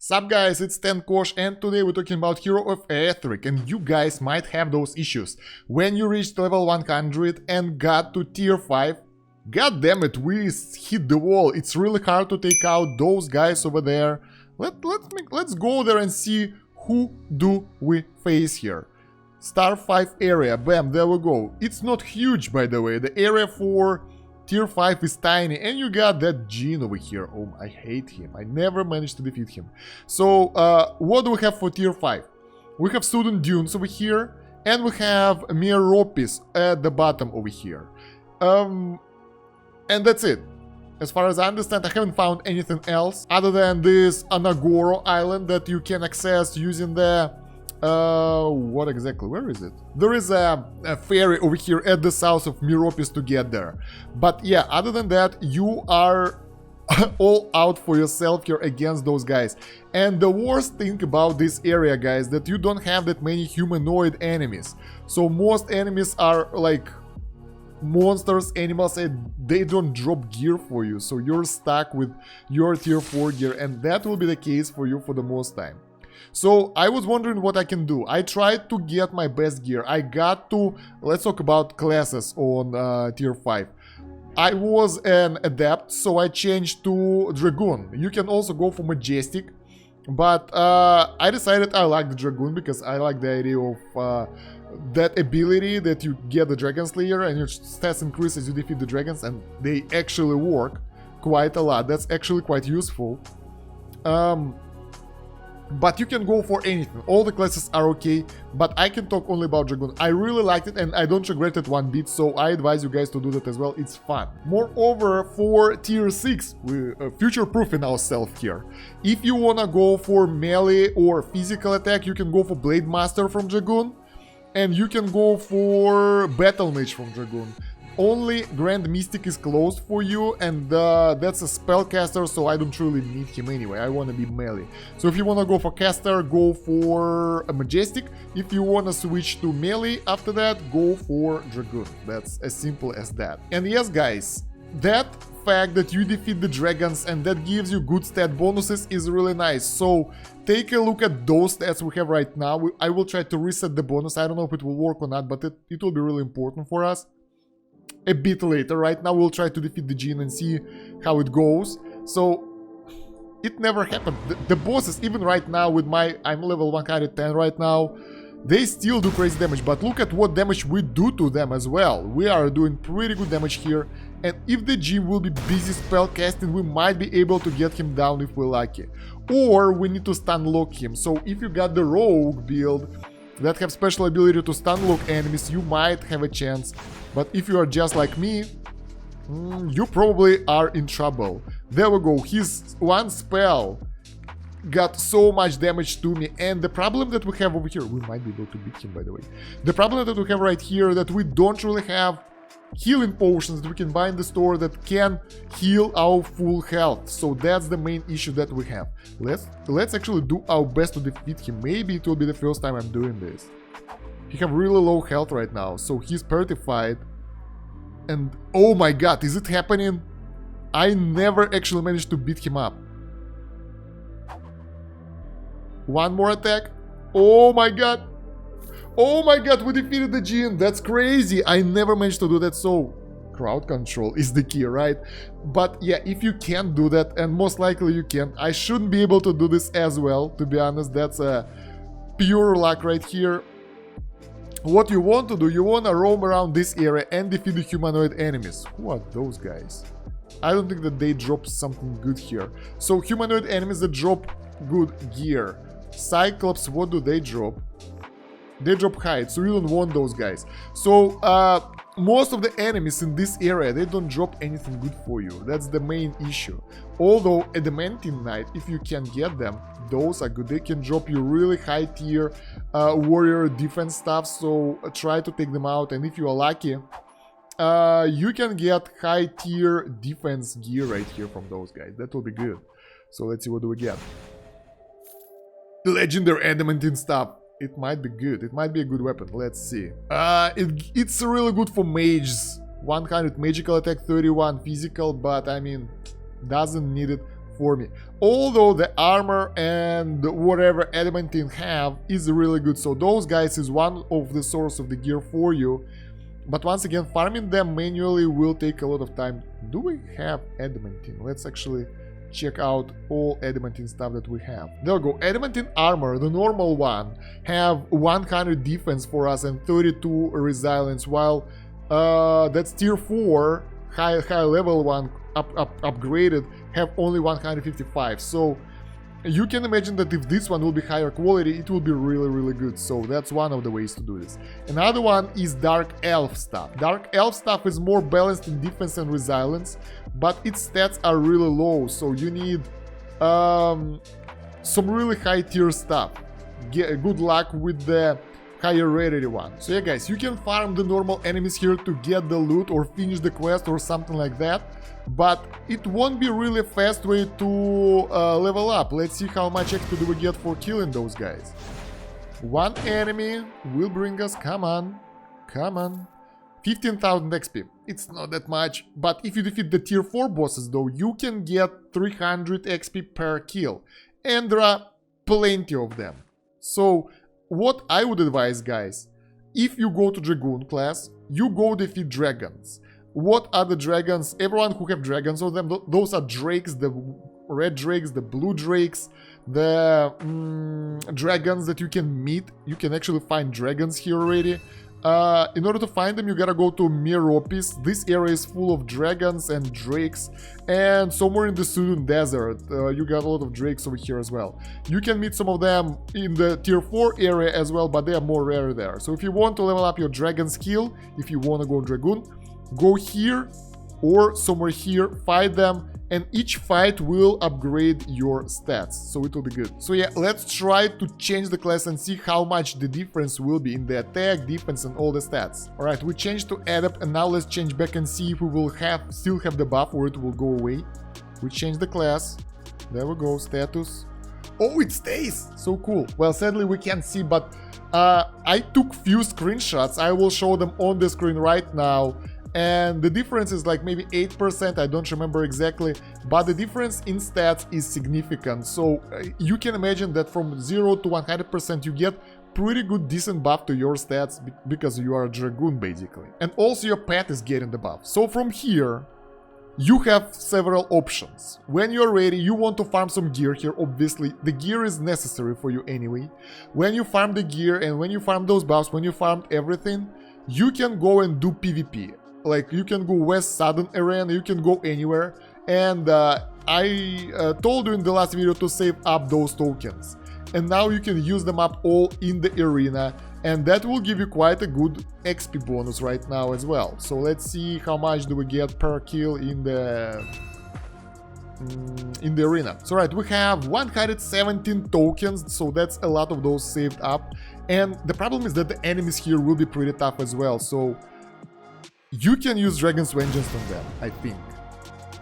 Sup guys, it's Kosh and today we're talking about Hero of Aethric, and you guys might have those issues. When you reached level 100 and got to tier 5, god damn it, we hit the wall. It's really hard to take out those guys over there. Let's go there and see who do we face here. Star 5 area, bam, there we go. It's not huge, by the way. The area for tier 5 is tiny, and you got that Jin over here. Oh, I hate him. I never managed to defeat him. So, what do we have for tier 5? We have Student Dunes over here, and we have Meropis at the bottom over here. And that's it. As far as I understand, I haven't found anything else other than this Anagoro island that you can access using the... what exactly? Where is it? There is a ferry over here at the south of Meropis to get there. But yeah, other than that, you are all out for yourself here against those guys. And the worst thing about this area, guys, that you don't have that many humanoid enemies. So most enemies are like monsters, animals, and they don't drop gear for you. So you're stuck with your tier 4 gear, and that will be the case for you for the most time. So I was wondering what I can do. I tried to get my best gear. I got to... Let's talk about classes on tier 5. I was an adept, so I changed to Dragoon. You can also go for Majestic, but I decided I like the Dragoon because I like the idea of that ability that you get the Dragon Slayer and your stats increase as you defeat the dragons, and they actually work quite a lot. That's actually quite useful. But you can go for anything. All the classes are okay, but I can talk only about Dragoon. I really liked it and I don't regret it one bit, so I advise you guys to do that as well. It's fun. Moreover, for tier 6, we're future-proofing ourselves here. If you wanna go for melee or physical attack, you can go for Blade Master from Dragoon, and you can go for Battle Mage from Dragoon. Only Grand Mystic is closed for you, and that's a spellcaster, so I don't really need him anyway. I want to be melee. So if you want to go for caster, go for a Majestic. If you want to switch to melee after that, go for Dragoon. That's as simple as that. And yes, guys, that fact that you defeat the dragons and that gives you good stat bonuses is really nice. So take a look at those stats we have right now. I will try to reset the bonus. I don't know if it will work or not, but it will be really important for us a bit later. Right now we'll try to defeat the Jin and see how it goes. So it never happened. The bosses, even right now with I'm level 110 right now, they still do crazy damage, but look at what damage we do to them as well. We are doing pretty good damage here, and if the Jin will be busy spell casting, we might be able to get him down if we're lucky. Or we need to stun lock him. So if you got the rogue build that have special ability to stun lock enemies, you might have a chance. But if you are just like me, you probably are in trouble. There we go. His one spell got so much damage to me, and the problem that we have over here, we might be able to beat him, by the way. The problem that we have right here, that we don't really have healing potions that we can buy in the store that can heal our full health. So that's the main issue that we have. Let's actually do our best to defeat him. Maybe it will be the first time I'm doing this. He have really low health right now, so he's petrified. And oh my god, is it happening? I never actually managed to beat him up. One more attack. Oh my god. Oh my god, we defeated the Jin. That's crazy. I never managed to do that, so crowd control is the key, right? But yeah, if you can't do that, and most likely you can't, I shouldn't be able to do this as well, to be honest. That's pure luck right here. What you want to do, you want to roam around this area and defeat the humanoid enemies. Who are those guys? I don't think that they drop something good here. So humanoid enemies that drop good gear. Cyclops, what do they drop? They drop height, so you don't want those guys. So most of the enemies in this area, they don't drop anything good for you. That's the main issue. Although Adamantine Knight, if you can get them, those are good. They can drop you really high tier warrior defense stuff, so try to take them out. And if you are lucky, you can get high tier defense gear right here from those guys. That will be good. So let's see, what do we get? Legendary adamantine stuff. It might be good. It might be a good weapon. Let's see. It's really good for mages. 100 magical attack, 31 physical, but I mean, doesn't need it for me. Although the armor and whatever adamantine have is really good, so those guys is one of the source of the gear for you. But once again, farming them manually will take a lot of time. Do we have adamantine? Let's actually check out all adamantine stuff that we have. There we go. Adamantine armor, the normal one, have 100 defense for us and 32 resilience, while that's tier 4 high level one upgraded have only 155. So you can imagine that if this one will be higher quality, it will be really good. So that's one of the ways to do this. Another one is Dark Elf stuff. Dark Elf stuff is more balanced in defense and resilience, but its stats are really low, so you need some really high tier stuff. Good luck with the higher rarity one. So yeah guys, you can farm the normal enemies here to get the loot or finish the quest or something like that, but it won't be really fast way to level up. Let's see how much XP do we get for killing those guys. One enemy will bring us, come on, 15,000 XP. It's not that much, but if you defeat the tier 4 bosses though, you can get 300 XP per kill, and there are plenty of them. So what I would advise, guys, if you go to Dragoon class, you go defeat dragons. What are the dragons? Everyone who have dragons on them, those are drakes, the red drakes, the blue drakes, the dragons that you can meet. You can actually find dragons here already. In order to find them, you gotta go to Meropis. This area is full of dragons and drakes, and somewhere in the Sudun Desert, you got a lot of drakes over here as well. You can meet some of them in the tier 4 area as well, but they are more rare there. So if you want to level up your dragon skill, if you want to go Dragoon, go here or somewhere here, fight them, and each fight will upgrade your stats, so it will be good. So yeah, let's try to change the class and see how much the difference will be in the attack, defense, and all the stats. Alright, we changed to Adapt, and now let's change back and see if we will still have the buff or it will go away. We changed the class. There we go, status. Oh, it stays! So cool. Well, sadly we can't see, but I took few screenshots. I will show them on the screen right now. And the difference is like maybe 8%, I don't remember exactly, but the difference in stats is significant. So you can imagine that from 0 to 100% you get pretty good decent buff to your stats because you are a Dragoon basically. And also your pet is getting the buff. So from here, you have several options. When you're ready, you want to farm some gear here, obviously. The gear is necessary for you anyway. When you farm the gear and when you farm those buffs, when you farmed everything, you can go and do PvP. Like, you can go West Southern Arena, you can go anywhere. And I told you in the last video to save up those tokens. And now you can use them up all in the arena. And that will give you quite a good XP bonus right now as well. So let's see how much do we get per kill in the arena. So right, we have 117 tokens, so that's a lot of those saved up. And the problem is that the enemies here will be pretty tough as well. So you can use Dragon's Vengeance on them, I think.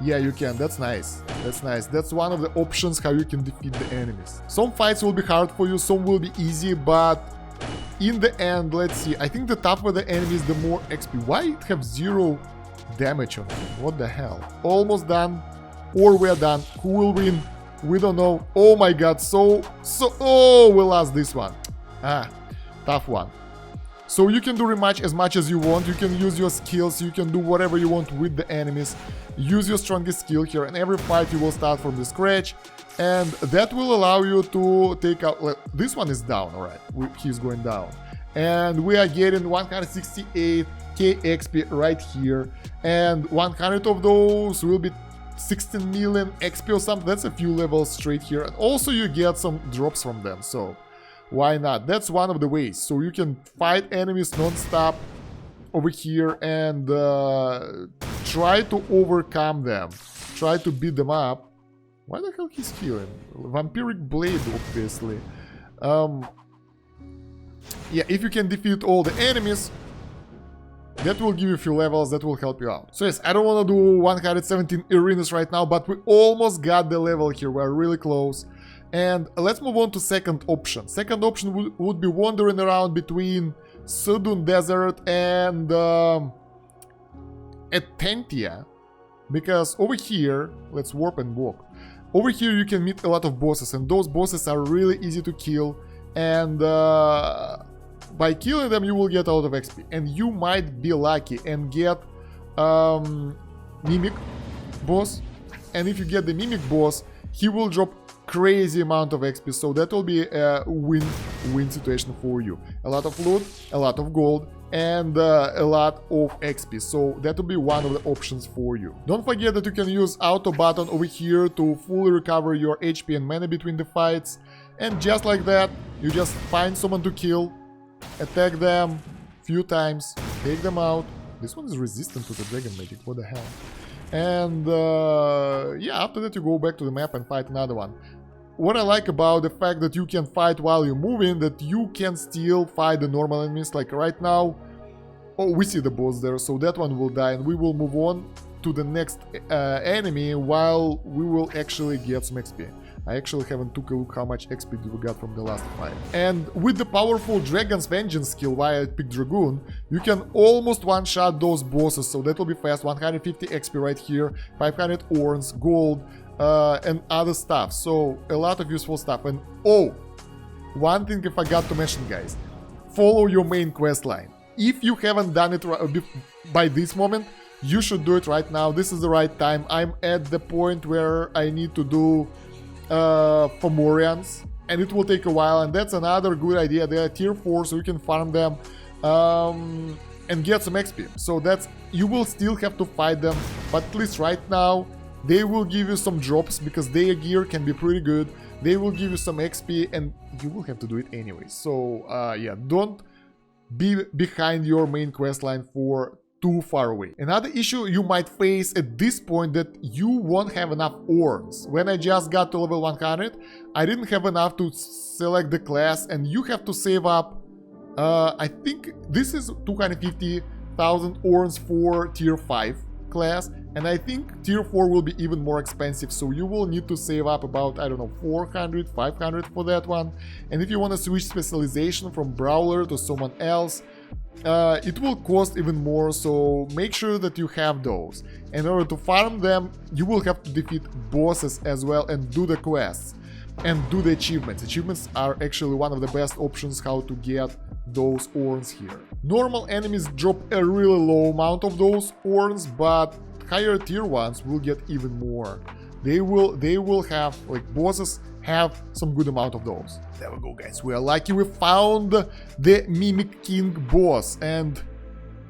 Yeah, you can. That's nice. That's nice. That's one of the options how you can defeat the enemies. Some fights will be hard for you, some will be easy, but in the end, let's see. I think the tougher the enemies, the more XP. Why it have 0 damage on them? What the hell? Almost done, or we're done. Who will win? We don't know. Oh my god, oh, we lost this one. Ah, tough one. So you can do rematch as much as you want, you can use your skills, you can do whatever you want with the enemies, use your strongest skill here, and every fight you will start from the scratch, and that will allow you to take out... This one is down, alright, he's going down. And we are getting 168k XP right here, and 100 of those will be 16 million XP or something. That's a few levels straight here, and also you get some drops from them, so... why not? That's one of the ways. So you can fight enemies non-stop over here and try to overcome them. Try to beat them up. Why the hell he's healing? Vampiric Blade, obviously. Yeah, if you can defeat all the enemies, that will give you a few levels, that will help you out. So yes, I don't want to do 117 arenas right now, but we almost got the level here. We're really close. And let's move on to second option. Second option would be wandering around between Sudun Desert and Etentia. Because over here, let's warp and walk. Over here you can meet a lot of bosses, and those bosses are really easy to kill, and by killing them you will get a lot of XP, and you might be lucky and get Mimic boss, and if you get the Mimic boss, he will drop crazy amount of XP, so that will be a win-win situation for you. A lot of loot, a lot of gold, and a lot of XP, so that will be one of the options for you. Don't forget that you can use auto button over here to fully recover your HP and mana between the fights, and just like that, you just find someone to kill, attack them few times, take them out. This one is resistant to the dragon magic, what the hell. And yeah, after that you go back to the map and fight another one. What I like about the fact that you can fight while you're moving, that you can still fight the normal enemies, like right now. Oh, we see the boss there, so that one will die, and we will move on to the next enemy while we will actually get some XP. I actually haven't took a look how much XP we got from the last fight. And with the powerful Dragon's Vengeance skill, why I picked Dragoon, you can almost one-shot those bosses, so that will be fast. 150 XP right here, 500 orns, gold, and other stuff. So a lot of useful stuff. And oh, one thing I forgot to mention, guys, follow your main quest line. If you haven't done it by this moment, you should do it right now. This is the right time. I'm at the point where I need to do Fomorians, and it will take a while, and that's another good idea. They are tier 4, so you can farm them and get some XP. So that's, you will still have to fight them, but at least right now they will give you some drops because their gear can be pretty good. They will give you some XP, and you will have to do it anyway. So yeah, don't be behind your main quest line for too far away. Another issue you might face at this point, that you won't have enough orns. When I just got to level 100, I didn't have enough to select the class, and you have to save up, I think this is 250,000 orns for tier 5 class, and I think tier 4 will be even more expensive, so you will need to save up about, I don't know, 400, 500 for that one. And if you want to switch specialization from brawler to someone else, it will cost even more, so make sure that you have those. In order to farm them, you will have to defeat bosses as well and do the quests and do the achievements. Achievements are actually one of the best options how to get those orns here. Normal enemies drop a really low amount of those orns, but higher tier ones will get even more. They will have, like, bosses have some good amount of those. There we go, guys. We are lucky we found the Mimic King boss, and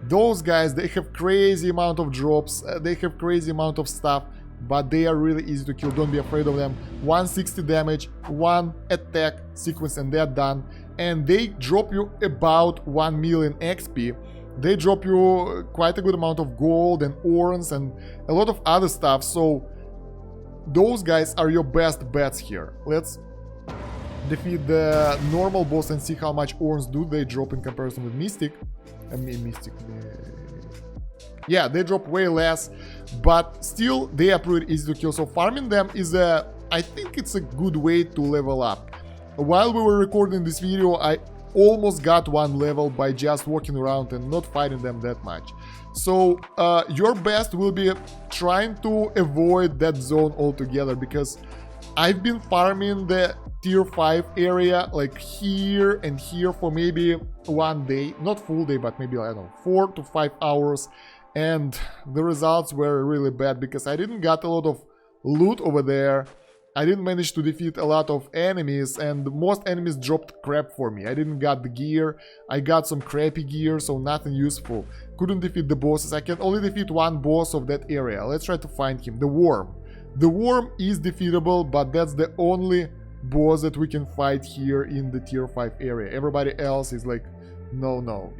those guys, they have crazy amount of drops, they have crazy amount of stuff, but they are really easy to kill. Don't be afraid of them. 160 damage, one attack sequence, and they're done. And they drop you about 1 million XP. They drop you quite a good amount of gold and orns and a lot of other stuff, so those guys are your best bets here. Let's defeat the normal boss and see how much orns do they drop in comparison with Mystic. Yeah, they drop way less, but still they are pretty easy to kill. So farming them is I think it's a good way to level up. While we were recording this video, I almost got one level by just walking around and not fighting them that much. So your best will be trying to avoid that zone altogether, because I've been farming the tier 5 area like here and here for maybe one day, not full day, but maybe, I don't know, 4 to 5 hours, and the results were really bad because I didn't get a lot of loot over there. I didn't manage to defeat a lot of enemies, and most enemies dropped crap for me. I didn't got the gear, I got some crappy gear, so nothing useful. Couldn't defeat the bosses. I can only defeat one boss of that area. Let's try to find him. The Worm. The Worm is defeatable, but that's the only boss that we can fight here in the tier 5 area. Everybody else is like, no.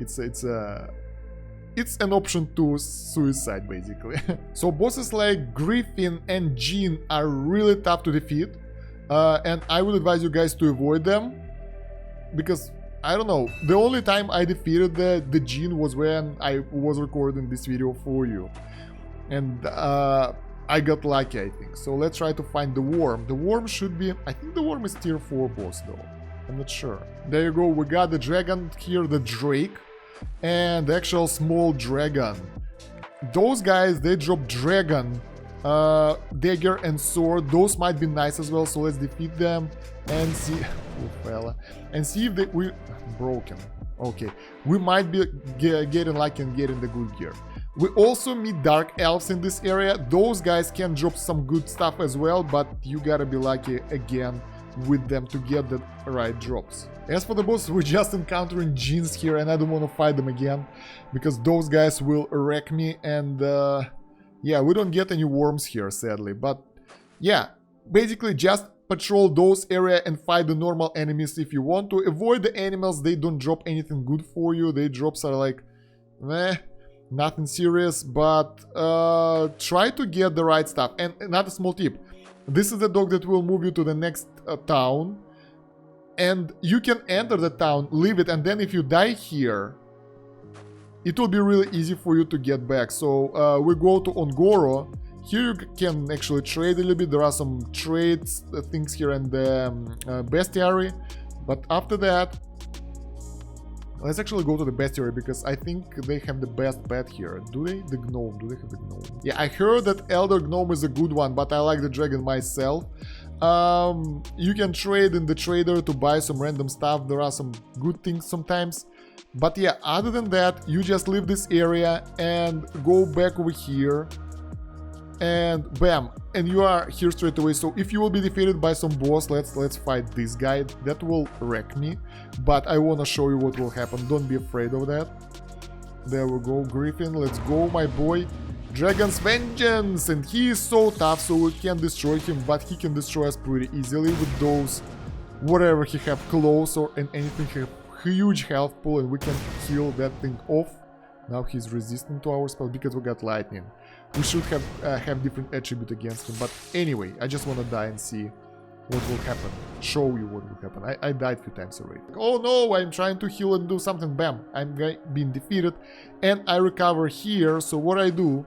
It's an option to suicide, basically. So bosses like Griffin and Jean are really tough to defeat, and I would advise you guys to avoid them, because, I don't know, the only time I defeated the Jean was when I was recording this video for you, and I got lucky, I think. So let's try to find the Worm. The Worm should be, I think the Worm is tier 4 boss though, I'm not sure. There you go, we got the dragon here, the Drake, and the actual small dragon. Those guys, they drop dragon dagger and sword. Those might be nice as well, so let's defeat them and see. Oh, fella. And see if they we broken. Okay, we might be getting lucky and getting the good gear. We also meet dark elves in this area. Those guys can drop some good stuff as well, but you gotta be lucky again with them to get the right drops. As for the boss, we're just encountering Jinns here, and I don't want to fight them again because those guys will wreck me. And yeah, we don't get any worms here, sadly. But yeah, basically just patrol those area and fight the normal enemies if you want to. Avoid the animals, they don't drop anything good for you. Their drops are like, meh, nothing serious, but try to get the right stuff. And another small tip, this is the dog that will move you to the next town, and you can enter the town, leave it, and then if you die here, it will be really easy for you to get back. So we go to Ongoro. Here you can actually trade a little bit. There are some trades things here in the bestiary, but after that, let's actually go to the bestiary because I think they have the best pet here. Do they? The gnome. Do they have the gnome? Yeah, I heard that elder gnome is a good one, but I like the dragon myself. You can trade in the trader to buy some random stuff. There are some good things sometimes. But yeah, other than that, you just leave this area and go back over here. And bam, and you are here straight away. So if you will be defeated by some boss, let's fight this guy. That will wreck me, but I want to show you what will happen. Don't be afraid of that. There we go, Griffin. Let's go, my boy. Dragon's Vengeance, and he is so tough, so we can't destroy him, but he can destroy us pretty easily with those whatever he have, claws or anything. He have huge health pool, and we can kill that thing off. Now he's resistant to our spell because we got lightning. We should have different attribute against him, but anyway, I just want to die and see what will happen. Show you what will happen. I died a few times already. Oh no, I'm trying to heal and do something. Bam, I'm being defeated, and I recover here. So what I do,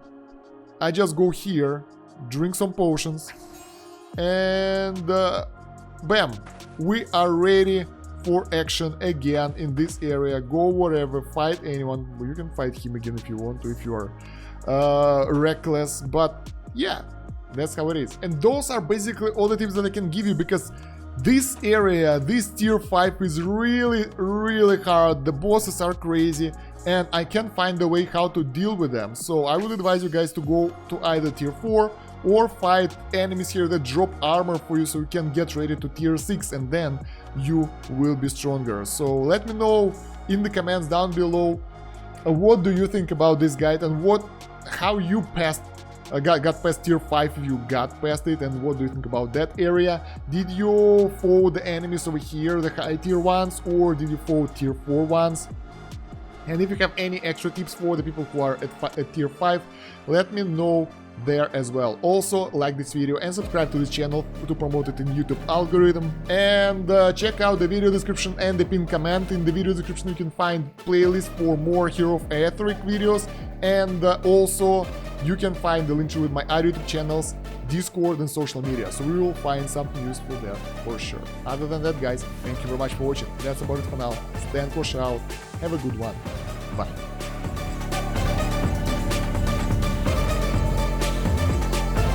I just go here, drink some potions, and bam, we are ready for action again in this area. Go whatever, fight anyone. You can fight him again if you want to, if you are reckless, but yeah, that's how it is. And those are basically all the tips that I can give you, because this area, this tier 5 is really hard. The bosses are crazy, and I can't find a way how to deal with them. So I would advise you guys to go to either tier 4 or fight enemies here that drop armor for you, so you can get ready to tier 6, and then you will be stronger. So let me know in the comments down below, what do you think about this guide, and how you got past tier 5 if you got past it, and what do you think about that area? Did you follow the enemies over here, the high tier ones, or did you follow tier 4 ones? And if you have any extra tips for the people who are at tier 5, let me know there as well. Also, like this video and subscribe to this channel to promote it in YouTube algorithm. And check out the video description and the pinned comment. In the video description you can find playlist for more Hero of Aethric videos, and also you can find the link to my other YouTube channels, Discord and social media. So we will find something useful there for sure. Other than that, guys, thank you very much for watching. That's about it for now. Stand Kosh out. Have a good one. Bye.